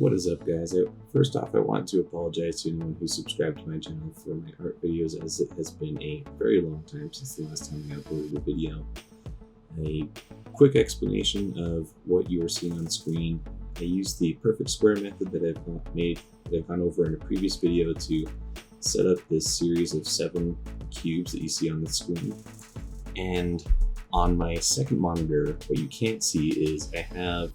What is up, guys? First off, I want to apologize to anyone who subscribed to my channel for my art videos, as it has been a very long time since the last time I uploaded a video. A quick explanation of what you are seeing on screen. I used the perfect square method that I've gone over in a previous video to set up this series of 7 cubes that you see on the screen. And on my second monitor, what you can't see is I have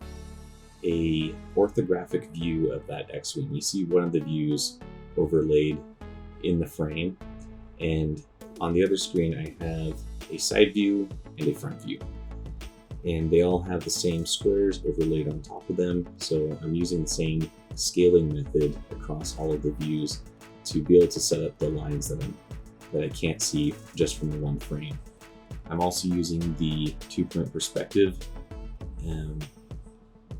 a orthographic view of that X-Wing. You see one of the views overlaid in the frame, and on the other screen I have a side view and a front view, and they all have the same squares overlaid on top of them. So I'm using the same scaling method across all of the views to be able to set up the lines that I can't see just from the one frame. I'm also using the 2-point perspective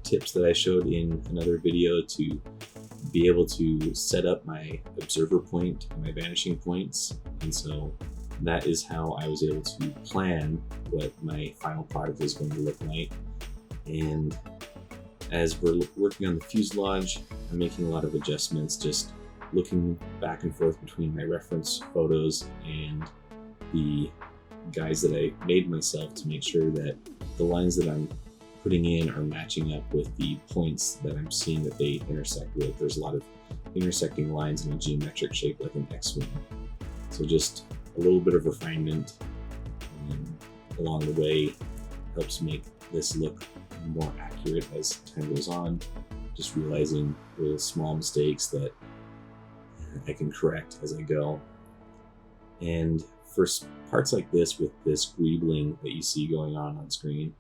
tips that I showed in another video to be able to set up my observer point and my vanishing points. And so that is how I was able to plan what my final product is going to look like. And as we're working on the fuselage, I'm making a lot of adjustments, just looking back and forth between my reference photos and the guides that I made myself to make sure that the lines that I'm putting in are matching up with the points that I'm seeing that they intersect with. There's a lot of intersecting lines in a geometric shape like an X-Wing. So just a little bit of refinement along the way helps make this look more accurate as time goes on. Just realizing little small mistakes that I can correct as I go. And for parts like this, with this greebling that you see going on screen,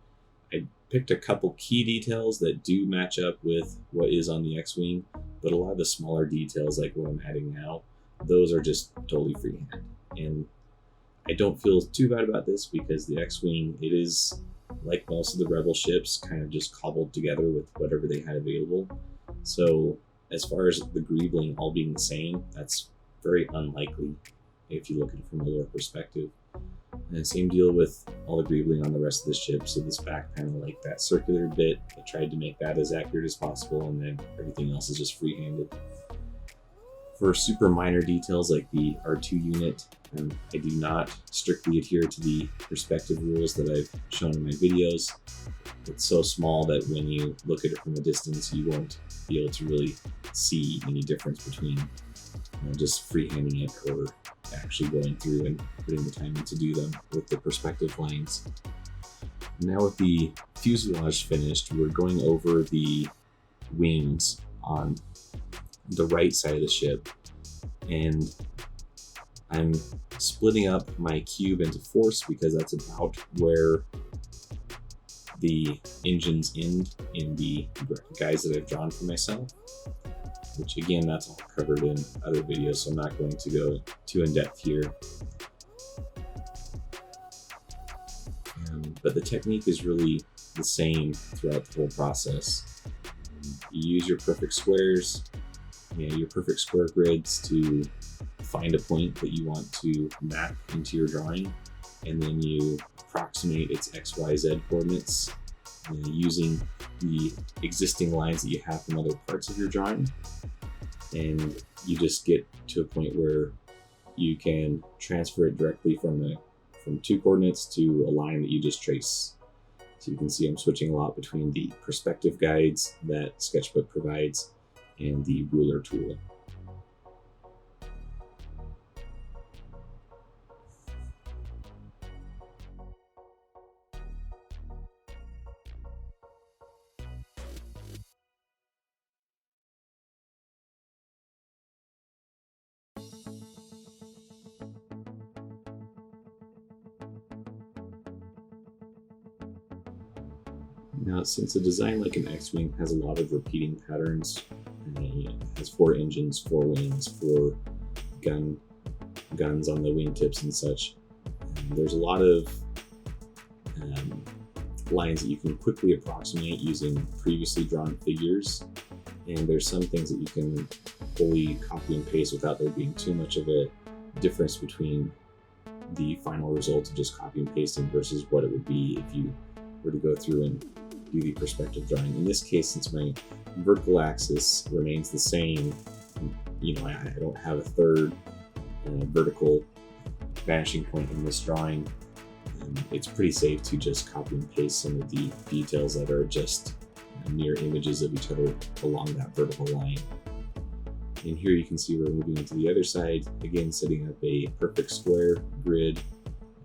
I picked a couple key details that do match up with what is on the X-Wing, but a lot of the smaller details, like what I'm adding now, those are just totally freehand. And I don't feel too bad about this because the X-Wing, it is, like most of the Rebel ships, kind of just cobbled together with whatever they had available. So as far as the greebling all being the same, that's very unlikely if you look at it from a lower perspective. And same deal with all the greebling on the rest of the ship. So this back panel, like that circular bit, I tried to make that as accurate as possible, and then everything else is just free-handed. For super minor details like the R2 unit, I do not strictly adhere to the perspective rules that I've shown in my videos. It's so small that when you look at it from a distance, you won't be able to really see any difference between just freehanding it or actually going through and putting the time in to do them with the perspective lines. Now with the fuselage finished, we're going over the wings on the right side of the ship, and I'm splitting up my cube into 4s because that's about where the engines end in the guides that I've drawn for myself, which again, that's all covered in other videos, so I'm not going to go too in depth here. But the technique is really the same throughout the whole process. You use your perfect squares, your perfect square grids to find a point that you want to map into your drawing, and then you approximate its XYZ coordinates using the existing lines that you have from other parts of your drawing. And you just get to a point where you can transfer it directly from 2 coordinates to a line that you just trace. So you can see I'm switching a lot between the perspective guides that Sketchbook provides and the ruler tool. Now, since a design like an X-Wing has a lot of repeating patterns, it has 4 engines, 4 wings, 4 guns on the wingtips and such, there's a lot of lines that you can quickly approximate using previously drawn figures, and there's some things that you can fully copy and paste without there being too much of a difference between the final result of just copy and pasting versus what it would be if you were to go through and do the perspective drawing. In this case, since my vertical axis remains the same, I don't have a third vertical vanishing point in this drawing. It's pretty safe to just copy and paste some of the details that are just mirror images of each other along that vertical line. And here you can see we're moving into the other side, again setting up a perfect square grid,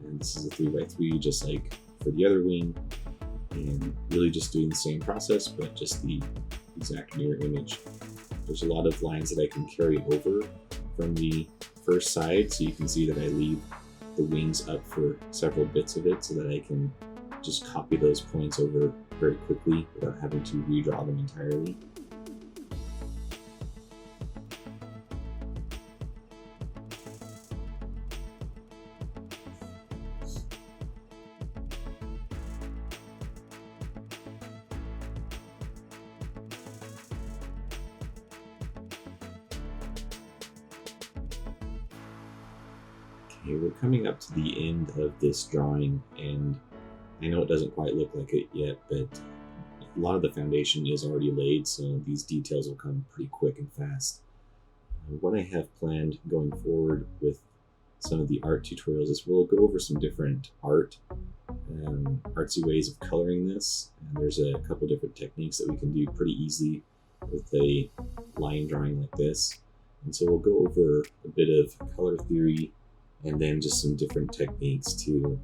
and this is a 3x3 just like for the other wing, and really just doing the same process but just the exact mirror image. There's a lot of lines that I can carry over from the first side, so you can see that I leave the wings up for several bits of it so that I can just copy those points over very quickly without having to redraw them entirely. Okay, we're coming up to the end of this drawing, and I know it doesn't quite look like it yet, but a lot of the foundation is already laid, so these details will come pretty quick and fast. What I have planned going forward with some of the art tutorials is we'll go over some different artsy ways of coloring this, and there's a couple different techniques that we can do pretty easily with a line drawing like this. And so we'll go over a bit of color theory and then just some different techniques to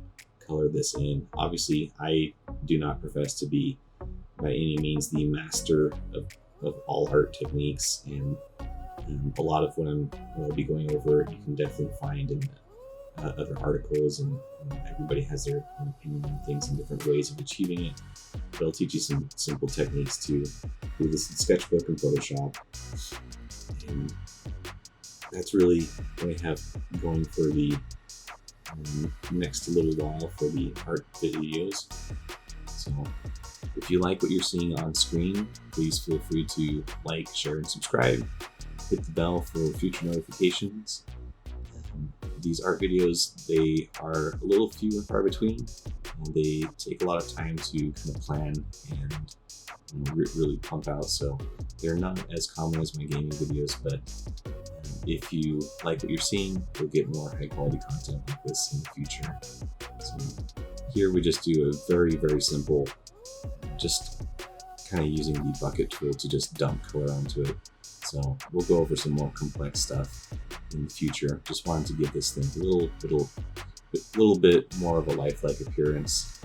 color this in. Obviously, I do not profess to be by any means the master of all art techniques, and a lot of what I'll be going over you can definitely find in other articles, and everybody has their own opinion on things and different ways of achieving it. But I'll teach you some simple techniques to do this in Sketchbook and Photoshop. And that's really what I have going for the next little while for the art videos. So if you like what you're seeing on screen, please feel free to like, share, and subscribe. Hit the bell for future notifications. These art videos, they are a little few and far between, and they take a lot of time to kind of plan and really pump out, so they're not as common as my gaming videos, but if you like what you're seeing, you'll get more high quality content like this in the future. So here we just do a very, very simple, just kind of using the bucket tool to just dump color onto it. So we'll go over some more complex stuff in the future. Just wanted to give this thing a little bit more of a lifelike appearance.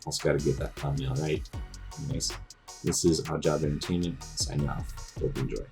Also got to get that thumbnail right. Anyways, this is Odd Job Entertainment signing off. Hope you enjoy.